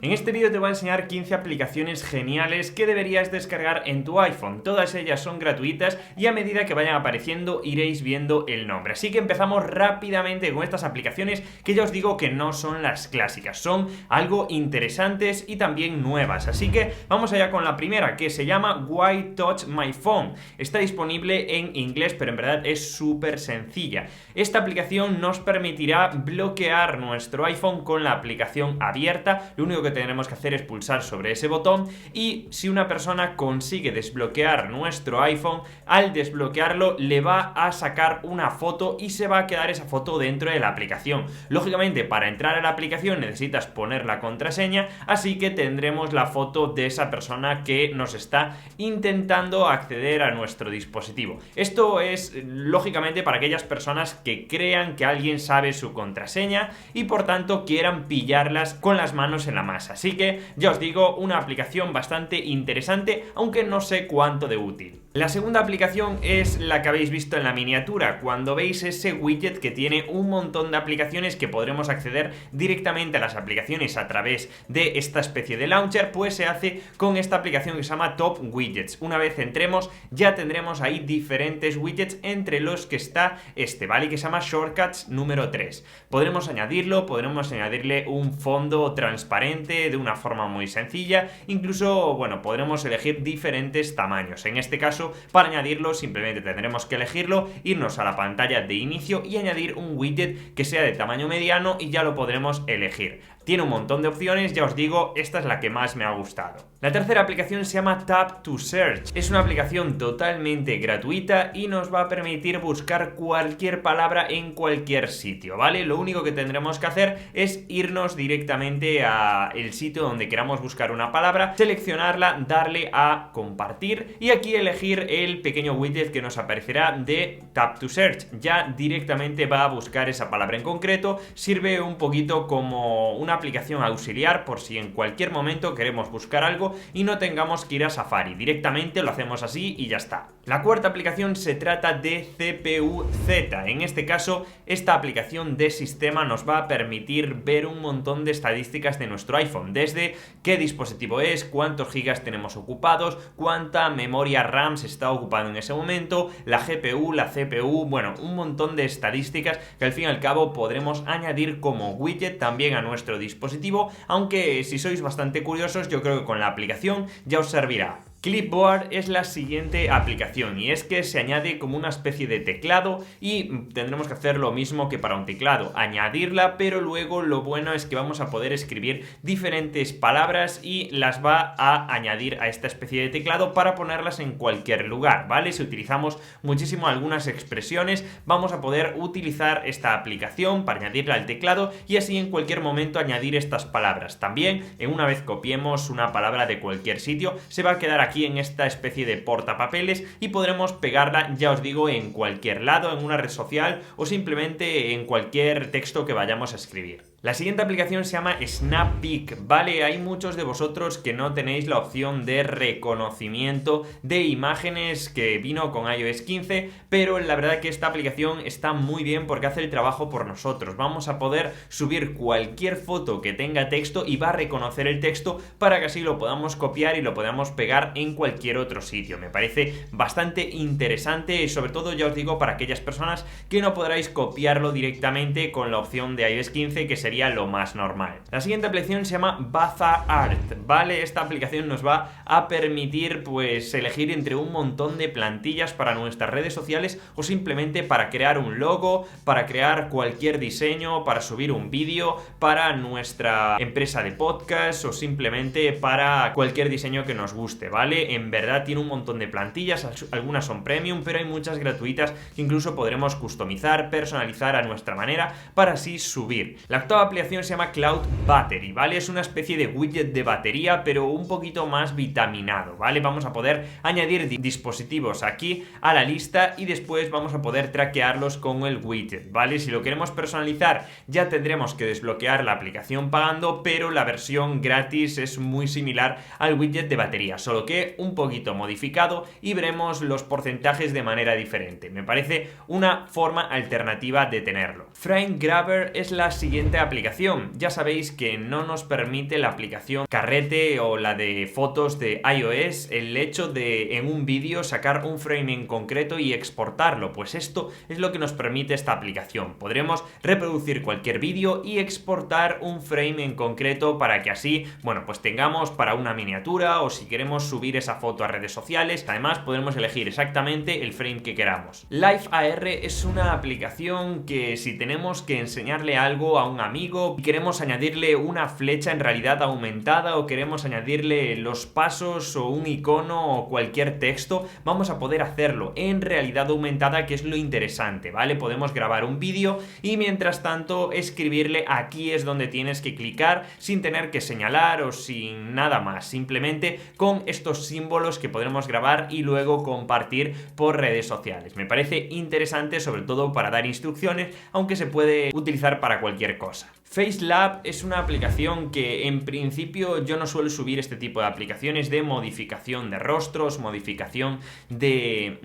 En este vídeo te voy a enseñar 15 aplicaciones geniales que deberías descargar en tu iPhone. Todas ellas son gratuitas y a medida que vayan apareciendo iréis viendo el nombre. Así que empezamos rápidamente con estas aplicaciones que ya os digo que no son las clásicas, son algo interesantes y también nuevas. Así que vamos allá con la primera, que se llama Why Touch My Phone. Está disponible en inglés, pero en verdad es súper sencilla. Esta aplicación nos permitirá bloquear nuestro iPhone con la aplicación abierta. Lo único que tenemos que hacer es pulsar sobre ese botón y si una persona consigue desbloquear nuestro iPhone, al desbloquearlo le va a sacar una foto y se va a quedar esa foto dentro de la aplicación. Lógicamente, para entrar a la aplicación necesitas poner la contraseña, así que tendremos la foto de esa persona que nos está intentando acceder a nuestro dispositivo. Esto es lógicamente para aquellas personas que crean que alguien sabe su contraseña y por tanto quieran pillarlas con las manos en la masa. Así que ya os digo, una aplicación bastante interesante, aunque no sé cuánto de útil. La segunda aplicación es la que habéis visto en la miniatura, cuando veis ese widget que tiene un montón de aplicaciones que podremos acceder directamente a las aplicaciones a través de esta especie de launcher, pues se hace con esta aplicación que se llama Top Widgets. Una vez entremos ya tendremos ahí diferentes widgets, entre los que está este, ¿vale? Que se llama Shortcuts número 3. Podremos añadirle un fondo transparente de una forma muy sencilla, incluso, bueno, podremos elegir diferentes tamaños. En este caso, para añadirlo simplemente tendremos que elegirlo, irnos a la pantalla de inicio y añadir un widget que sea de tamaño mediano y ya lo podremos elegir. Tiene un montón de opciones, ya os digo, esta es la que más me ha gustado. La tercera aplicación se llama Tap to Search. Es una aplicación totalmente gratuita y nos va a permitir buscar cualquier palabra en cualquier sitio, ¿vale? Lo único que tendremos que hacer es irnos directamente al sitio donde queramos buscar una palabra, seleccionarla, darle a compartir y aquí elegir el pequeño widget que nos aparecerá de Tap to Search. Ya directamente va a buscar esa palabra en concreto. Sirve un poquito como una aplicación auxiliar por si en cualquier momento queremos buscar algo y no tengamos que ir a Safari. Directamente lo hacemos así y ya está. La cuarta aplicación se trata de CPU-Z. En este caso, esta aplicación de sistema nos va a permitir ver un montón de estadísticas de nuestro iPhone, desde qué dispositivo es, cuántos gigas tenemos ocupados, cuánta memoria RAM se está ocupando en ese momento, la GPU, la CPU, bueno, un montón de estadísticas que al fin y al cabo podremos añadir como widget también a nuestro dispositivo, aunque si sois bastante curiosos yo creo que con la aplicación ya os servirá. Clipboard es la siguiente aplicación y es que se añade como una especie de teclado y tendremos que hacer lo mismo que para un teclado, añadirla, pero luego lo bueno es que vamos a poder escribir diferentes palabras y las va a añadir a esta especie de teclado para ponerlas en cualquier lugar, ¿vale? Si utilizamos muchísimo algunas expresiones, vamos a poder utilizar esta aplicación para añadirla al teclado y así en cualquier momento añadir estas palabras. También, una vez copiemos una palabra de cualquier sitio, se va a quedar aquí en esta especie de portapapeles y podremos pegarla, ya os digo, en cualquier lado, en una red social o simplemente en cualquier texto que vayamos a escribir. La siguiente aplicación se llama Snappeak, ¿vale? Hay muchos de vosotros que no tenéis la opción de reconocimiento de imágenes que vino con iOS 15, pero la verdad que esta aplicación está muy bien porque hace el trabajo por nosotros. Vamos a poder subir cualquier foto que tenga texto y va a reconocer el texto para que así lo podamos copiar y lo podamos pegar en cualquier otro sitio. Me parece bastante interesante y sobre todo ya os digo para aquellas personas que no podráis copiarlo directamente con la opción de iOS 15, que sería lo más normal. La siguiente aplicación se llama Bazaart, ¿vale? Esta aplicación nos va a permitir pues elegir entre un montón de plantillas para nuestras redes sociales o simplemente para crear un logo, para crear cualquier diseño, para subir un vídeo, para nuestra empresa de podcast o simplemente para cualquier diseño que nos guste, ¿vale? En verdad tiene un montón de plantillas, algunas son premium, pero hay muchas gratuitas que incluso podremos customizar, personalizar a nuestra manera para así subir. La octava aplicación se llama Cloud Battery, ¿vale? Es una especie de widget de batería, pero un poquito más vitaminado, ¿vale? Vamos a poder añadir dispositivos aquí a la lista y después vamos a poder traquearlos con el widget, ¿vale? Si lo queremos personalizar, ya tendremos que desbloquear la aplicación pagando, pero la versión gratis es muy similar al widget de batería, solo que un poquito modificado y veremos los porcentajes de manera diferente. Me parece una forma alternativa de tenerlo. Frame Grabber es la siguiente aplicación aplicación. Ya sabéis que no nos permite la aplicación Carrete o la de fotos de iOS el hecho de en un vídeo sacar un frame en concreto y exportarlo. Pues esto es lo que nos permite esta aplicación. Podremos reproducir cualquier vídeo y exportar un frame en concreto para que así, bueno, pues tengamos para una miniatura o si queremos subir esa foto a redes sociales. Además podremos elegir exactamente el frame que queramos. Live AR es una aplicación que si tenemos que enseñarle algo a un amigo y queremos añadirle una flecha en realidad aumentada o queremos añadirle los pasos o un icono o cualquier texto, vamos a poder hacerlo en realidad aumentada, que es lo interesante, ¿vale? Podemos grabar un vídeo y mientras tanto escribirle aquí es donde tienes que clicar sin tener que señalar o sin nada más, simplemente con estos símbolos que podremos grabar y luego compartir por redes sociales. Me parece interesante, sobre todo para dar instrucciones, aunque se puede utilizar para cualquier cosa. FaceLab es una aplicación que en principio yo no suelo subir este tipo de aplicaciones de modificación de rostros, modificación de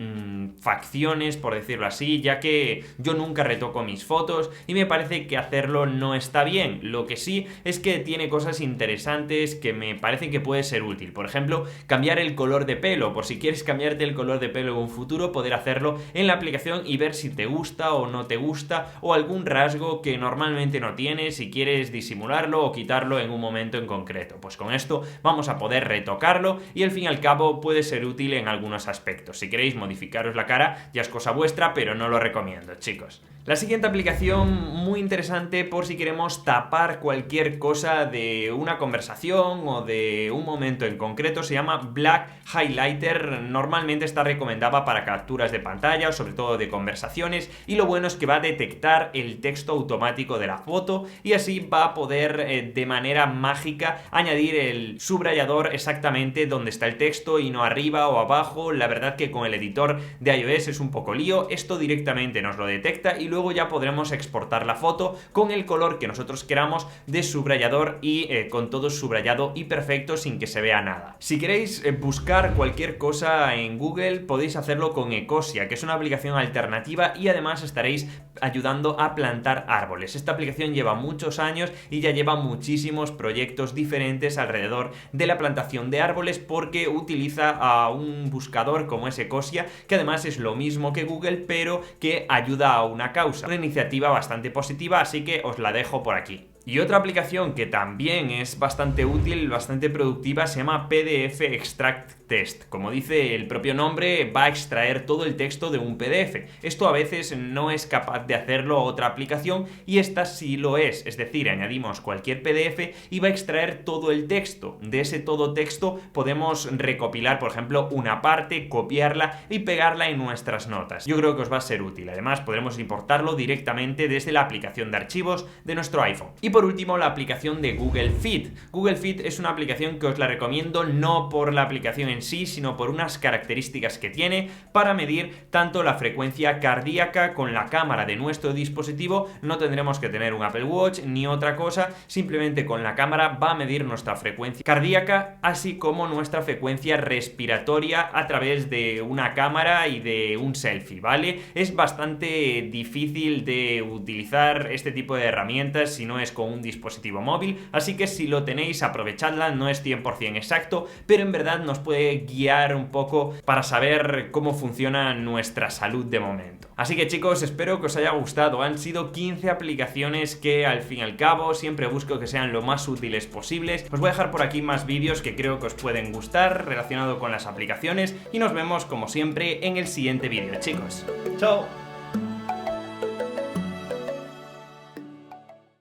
facciones, por decirlo así, ya que yo nunca retoco mis fotos y me parece que hacerlo no está bien. Lo que sí es que tiene cosas interesantes que me parecen que puede ser útil. Por ejemplo, cambiar el color de pelo. Por si quieres cambiarte el color de pelo en un futuro, poder hacerlo en la aplicación y ver si te gusta o no te gusta o algún rasgo que normalmente no tienes si quieres disimularlo o quitarlo en un momento en concreto. Pues con esto vamos a poder retocarlo y al fin y al cabo puede ser útil en algunos aspectos. Si queréis modificaros la cara ya es cosa vuestra, pero no lo recomiendo, chicos. La siguiente aplicación muy interesante por si queremos tapar cualquier cosa de una conversación o de un momento en concreto, se llama Black Highlighter. Normalmente está recomendada para capturas de pantalla o sobre todo de conversaciones, y lo bueno es que va a detectar el texto automático de la foto y así va a poder de manera mágica añadir el subrayador exactamente donde está el texto y no arriba o abajo. La verdad que con el editor de iOS es un poco lío, esto directamente nos lo detecta y luego ya podremos exportar la foto con el color que nosotros queramos de subrayador y con todo subrayado y perfecto sin que se vea nada. Si queréis buscar cualquier cosa en Google podéis hacerlo con Ecosia, que es una aplicación alternativa y además estaréis ayudando a plantar árboles. Esta aplicación lleva muchos años y ya lleva muchísimos proyectos diferentes alrededor de la plantación de árboles porque utiliza a un buscador como es Ecosia, que además es lo mismo que Google pero que ayuda a una causa. Una iniciativa bastante positiva, así que os la dejo por aquí. Y otra aplicación que también es bastante útil, bastante productiva, se llama PDF Extract Test. Como dice el propio nombre, va a extraer todo el texto de un PDF. Esto a veces no es capaz de hacerlo otra aplicación y esta sí lo es. Es decir, añadimos cualquier PDF y va a extraer todo el texto. De ese todo texto podemos recopilar, por ejemplo, una parte, copiarla y pegarla en nuestras notas. Yo creo que os va a ser útil. Además, podremos importarlo directamente desde la aplicación de archivos de nuestro iPhone. Y por último, la aplicación de Google Fit. Google Fit es una aplicación que os la recomiendo no por la aplicación en sí, sino por unas características que tiene para medir tanto la frecuencia cardíaca con la cámara de nuestro dispositivo. No tendremos que tener un Apple Watch ni otra cosa, simplemente con la cámara va a medir nuestra frecuencia cardíaca, así como nuestra frecuencia respiratoria a través de una cámara y de un selfie, ¿vale? Es bastante difícil de utilizar este tipo de herramientas si no es con un dispositivo móvil, así que si lo tenéis, aprovechadla. No es 100% exacto, pero en verdad nos puede guiar un poco para saber cómo funciona nuestra salud de momento. Así que chicos, espero que os haya gustado. Han sido 15 aplicaciones que al fin y al cabo siempre busco que sean lo más útiles posibles. Os voy a dejar por aquí más vídeos que creo que os pueden gustar relacionado con las aplicaciones y nos vemos como siempre en el siguiente vídeo, chicos. ¡Chao!